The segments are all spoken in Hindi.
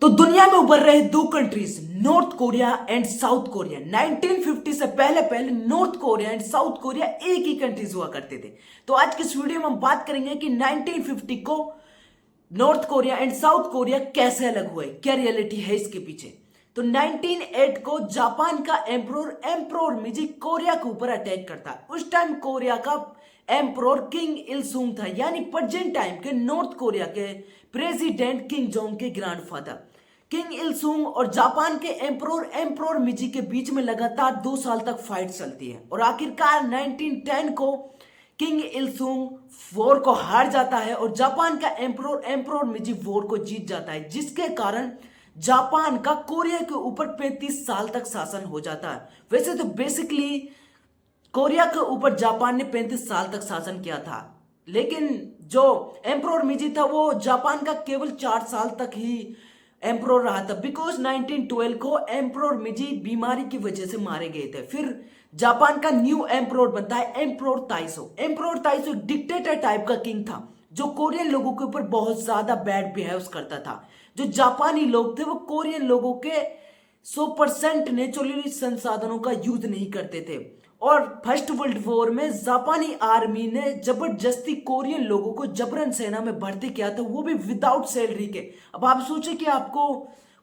तो दुनिया में उभर रहे दो countries north Korea and south Korea. 1950 से पहले पहले north Korea and south Korea एक ही कंट्रीज हुआ करते थे। तो आज के इस वीडियो में हम बात करेंगे कि 1950 को north Korea and south Korea कैसे अलग हुए, क्या रियलिटी है इसके पीछे। तो 1908 को जापान का एम्प्रोर मिजी कोरिया के ऊपर अटैक करता है। उस टाइम कोरिया का एम्प्रोर किंग इल सुंग था, यानी प्रेजेंट टाइम के नॉर्थ कोरिया के प्रेसिडेंट किंग जोंग के ग्रैंडफादर। किंग इल सुंग और जापान के एम्प्रोर मिजी के बीच में लगातार 2 साल तक फाइट चलती है और आखिरकार 1910 को किंग इल सुंग वॉर को हार जाता है और जापान का एम्प्रोर मिजी वॉर को जीत जाता है, जिसके कारण जापान का कोरिया के ऊपर 35 साल तक शासन हो जाता है। वैसे तो बेसिकली कोरिया के ऊपर जापान ने 35 साल तक शासन किया था, लेकिन जो एम्प्रोर मिजी था वो जापान का केवल 4 साल तक ही एम्प्रोर रहा था, बिकॉज 1912 को एम्प्रोर मिजी बीमारी की वजह से मारे गए थे। फिर जापान का न्यू एम्प्रोर बनता है एम्प्रोर ताइसो। एम्प्रोर ताइसो एक डिक्टेटर टाइप का किंग था जो कोरियन लोगों के ऊपर बहुत ज्यादा बैड बिहेव करता था। जो जापानी लोग थे वो कोरियन लोगों के 100% नेचुरली संसाधनों का यूज नहीं करते थे और फर्स्ट वर्ल्ड वॉर में जापानी आर्मी ने जबरदस्ती कोरियन लोगों को जबरन सेना में भर्ती किया था, वो भी विदाउट सैलरी के। अब आप सोचे कि आपको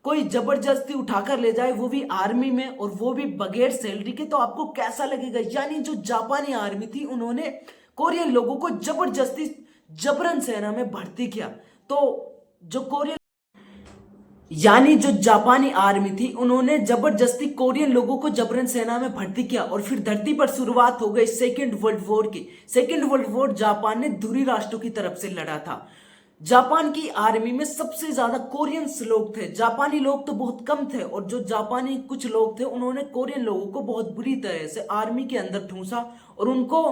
कोई जबरदस्ती उठाकर ले जाए, वो भी आर्मी में और वो भी बगैर सैलरी के, तो आपको कैसा लगेगा। यानी जो जापानी आर्मी थी उन्होंने कोरियन लोगों को जबरदस्ती जबरन सेना में भर्ती किया। तो जो कोरियन यानी जो जापानी आर्मी थी उन्होंने जबरदस्ती कोरियन लोगों को जबरन सेना में भर्ती किया और फिर धरती पर शुरुआत हो गई सेकेंड वर्ल्ड वॉर की। सेकेंड वर्ल्ड वॉर जापान ने दूसरी राष्ट्रों की तरफ से लड़ा था। जापान की आर्मी में सबसे ज्यादा कोरियंस लोग थे, जापानी लोग तो बहुत कम थे और जो जापानी कुछ लोग थे उन्होंने कोरियन लोगों को बहुत बुरी तरह से आर्मी के अंदर ठूंसा और उनको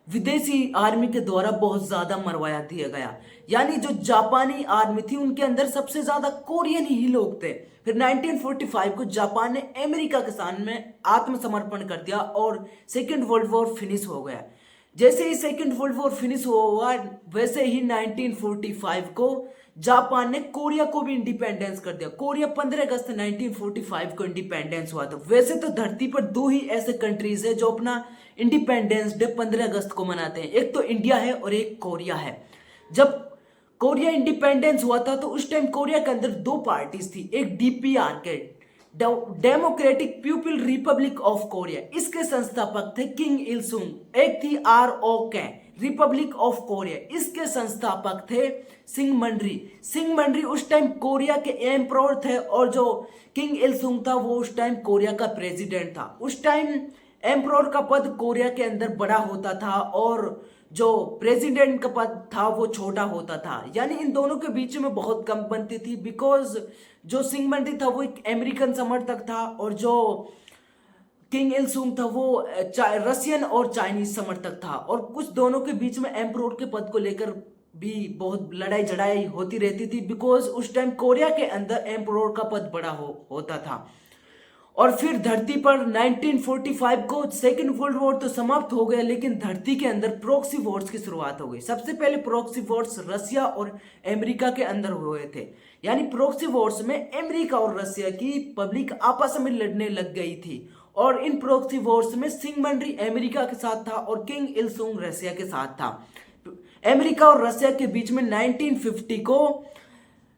विदेशी आर्मी के द्वारा बहुत ज्यादा मरवाया दिया गया। यानी जो जापानी आर्मी थी उनके अंदर सबसे ज्यादा कोरियन ही लोग थे। फिर 1945 को जापान ने अमेरिका के सामने आत्मसमर्पण कर दिया और सेकेंड वर्ल्ड वॉर फिनिश हो गया। जैसे ही सेकेंड वर्ल्ड वॉर फिनिश हुआ वैसे ही 1945 को जापान ने कोरिया को भी इंडिपेंडेंस कर दिया। कोरिया 15 अगस्त 1945 को इंडिपेंडेंस हुआ था। वैसे तो धरती पर 2 ही ऐसे कंट्रीज है जो अपना इंडिपेंडेंस डे 15 अगस्त को मनाते हैं, एक तो इंडिया है और एक कोरिया है। जब कोरिया इंडिपेंडेंस हुआ था तो उस टाइम कोरिया के अंदर 2 पार्टीज थी, एक डीपीआर के democratic people Republic of Korea, इसके संस्थापक थे किंग इल सुंग। एक थी आरओके रिपब्लिक ऑफ कोरिया, इसके संस्थापक थे सिंगमंडरी। सिंगमंडरी उस टाइम कोरिया के एम्परर थे और जो किंग इल सुंग था वो उस टाइम कोरिया का प्रेसिडेंट था। उस टाइम एम्परर का पद कोरिया के अंदर बड़ा होता था और जो प्रेसिडेंट का पद था वो छोटा होता था। यानी इन दोनों के बीच में बहुत कम बनती थी, बिकॉज जो सिंगमंडी था वो एक अमेरिकन समर्थक था और जो किंग इल सुंग था वो रशियन और चाइनीज समर्थक था और कुछ दोनों के बीच में एम्परर के पद को लेकर भी बहुत लड़ाई झड़ाई होती रहती थी, बिकॉज उस टाइम कोरिया के अंदर एम्परर का पद बड़ा होता था। और फिर धरती पर 1945 को सेकेंड वर्ल्ड वॉर तो समाप्त हो गया, लेकिन धरती के अंदर प्रॉक्सी वॉर्स की शुरुआत हो गई। सबसे पहले प्रॉक्सी वॉर्स रशिया और अमेरिका के अंदर हुए थे। यानी प्रॉक्सी वॉर्स में अमेरिका और रशिया की पब्लिक आपस में लड़ने लग गई थी और इन प्रॉक्सी वॉर्स में सिंगमंडरी अमेरिका के साथ था और किंग इल सुंग रशिया के साथ था। अमेरिका और रशिया के बीच में 1950 को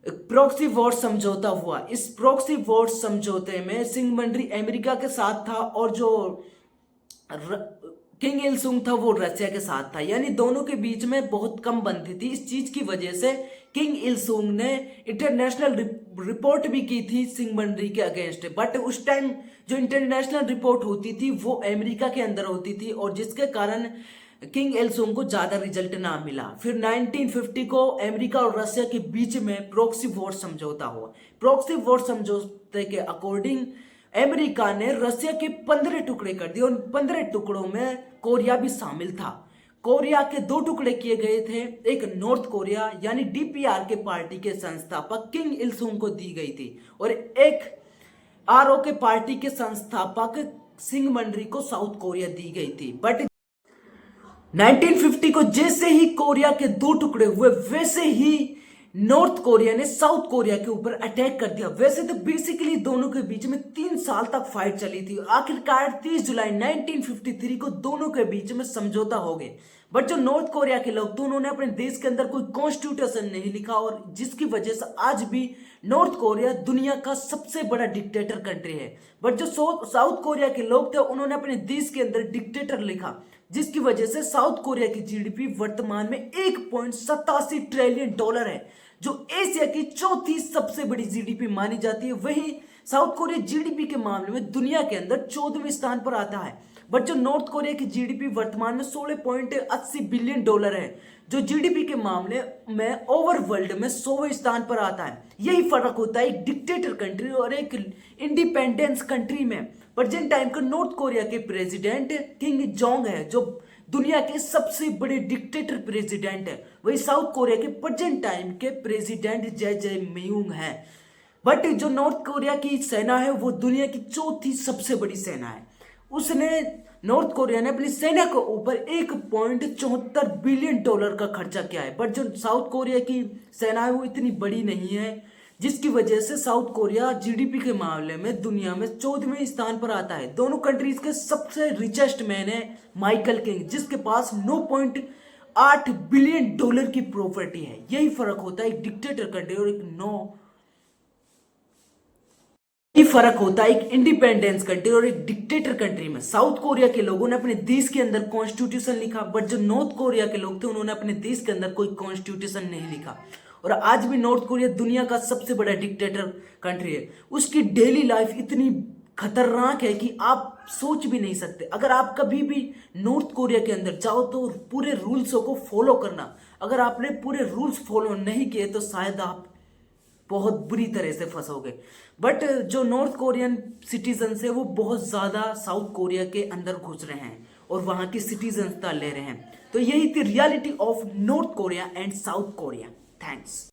प्रॉक्सी वॉर समझौता हुआ। इस प्रॉक्सी वॉर समझौते में सिंगमंडरी अमेरिका के साथ था और जो किंग इल सुंग था वो रशिया के साथ था। यानी दोनों के बीच में बहुत कम बनती थी। इस चीज की वजह से किंग इल सुंग ने इंटरनेशनल रिपोर्ट भी की थी सिंगमंडरी के अगेंस्ट, बट उस टाइम जो इंटरनेशनल रिपोर्ट होती थी वो अमेरिका के अंदर होती थी और जिसके कारण किंग इल सुंग को ज्यादा रिजल्ट ना मिला। फिर 1950 को अमेरिका और रशिया के बीच में प्रॉक्सी वॉर समझौता हुआ। प्रॉक्सी वॉर समझौते के अकॉर्डिंग अमेरिका ने रशिया के 15 टुकड़े कर दिए और 15 टुकड़ों में कोरिया भी शामिल था। कोरिया के 2 टुकड़े किए गए थे, एक नॉर्थ कोरिया यानी डीपीआर के पार्टी के संस्थापक किंग इल सुंग को दी गई थी और एक आरओ के पार्टी के संस्थापक सिंगमंडरी को साउथ कोरिया दी गई थी। बट 1950 को जैसे ही कोरिया के 2 टुकड़े हुए वैसे ही नॉर्थ कोरिया ने साउथ कोरिया के ऊपर अटैक कर दिया। वैसे तो बेसिकली दोनों के बीच में 3 साल तक फाइट चली थी। आखिरकार 30 जुलाई 1953 को दोनों के बीच में समझौता हो गए। बट जो नॉर्थ कोरिया के लोग थे उन्होंने अपने देश के अंदर कोई कॉन्स्टिट्यूशन नहीं लिखा, और जिसकी वजह से आज भी नॉर्थ कोरिया दुनिया का सबसे बड़ा डिक्टेटर कंट्री है। बट जो साउथ कोरिया के लोग थे उन्होंने अपने देश के अंदर डिक्टेटर लिखा, जिसकी वजह से साउथ कोरिया की जीडीपी वर्तमान में $1.87 ट्रिलियन है, जो एशिया की चौथी सबसे बड़ी जीडीपी मानी जाती है। वही साउथ कोरिया जीडीपी के मामले में दुनिया के अंदर 14वें स्थान पर आता है। बट जो नॉर्थ कोरिया की जीडीपी वर्तमान में $16.80 बिलियन है, जो जीडीपी के मामले में ओवर वर्ल्ड में 100वें स्थान पर आता है। यही फर्क होता है एक डिक्टेटर कंट्री और एक इंडिपेंडेंस कंट्री में। प्रेजेंट टाइम का नॉर्थ कोरिया के प्रेसिडेंट किंग जोंग है, जो दुनिया के सबसे बड़े डिक्टेटर प्रेसिडेंट है। वही साउथ कोरिया के प्रेजेंट टाइम के प्रेसिडेंट जय मयूंग है। बट जो नॉर्थ कोरिया की सेना है वो दुनिया की चौथी सबसे बड़ी सेना है। उसने नॉर्थ कोरिया ने अपनी सेना के ऊपर $1.74 बिलियन का खर्चा किया है। बट जो साउथ कोरिया की सेना है वो इतनी बड़ी नहीं है, जिसकी वजह से साउथ कोरिया जीडीपी के मामले में दुनिया में 14वें स्थान पर आता है। दोनों कंट्रीज के सबसे रिचेस्ट मैन है माइकल किंग, जिसके पास $9.8 बिलियन की प्रॉपर्टी है। यही फर्क होता है एक डिक्टेटर कंट्री और फर्क होता है एक इंडिपेंडेंस कंट्री और एक डिक्टेटर कंट्री में। साउथ कोरिया के लोगों ने अपने देश के अंदर कॉन्स्टिट्यूशन लिखा, बट जो नॉर्थ कोरिया के लोग थे उन्होंने अपने देश के अंदर कोई कॉन्स्टिट्यूशन नहीं लिखा। और आज भी नॉर्थ कोरिया दुनिया का सबसे बड़ा डिक्टेटर कंट्री है। उसकी डेली लाइफ इतनी खतरनाक है कि आप सोच भी नहीं सकते। अगर आप कभी भी नॉर्थ कोरिया के अंदर जाओ तो पूरे रूल्सों को फॉलो करना। अगर आपने पूरे रूल्स फॉलो नहीं किए तो शायद आप बहुत बुरी तरह से फंसोगे। बट जो नॉर्थ कोरियन सिटीजन है वो बहुत ज्यादा साउथ कोरिया के अंदर घुस रहे हैं और वहां की सिटीजनता ले रहे हैं। तो यही थी reality of north Korea and south Korea. Thanks.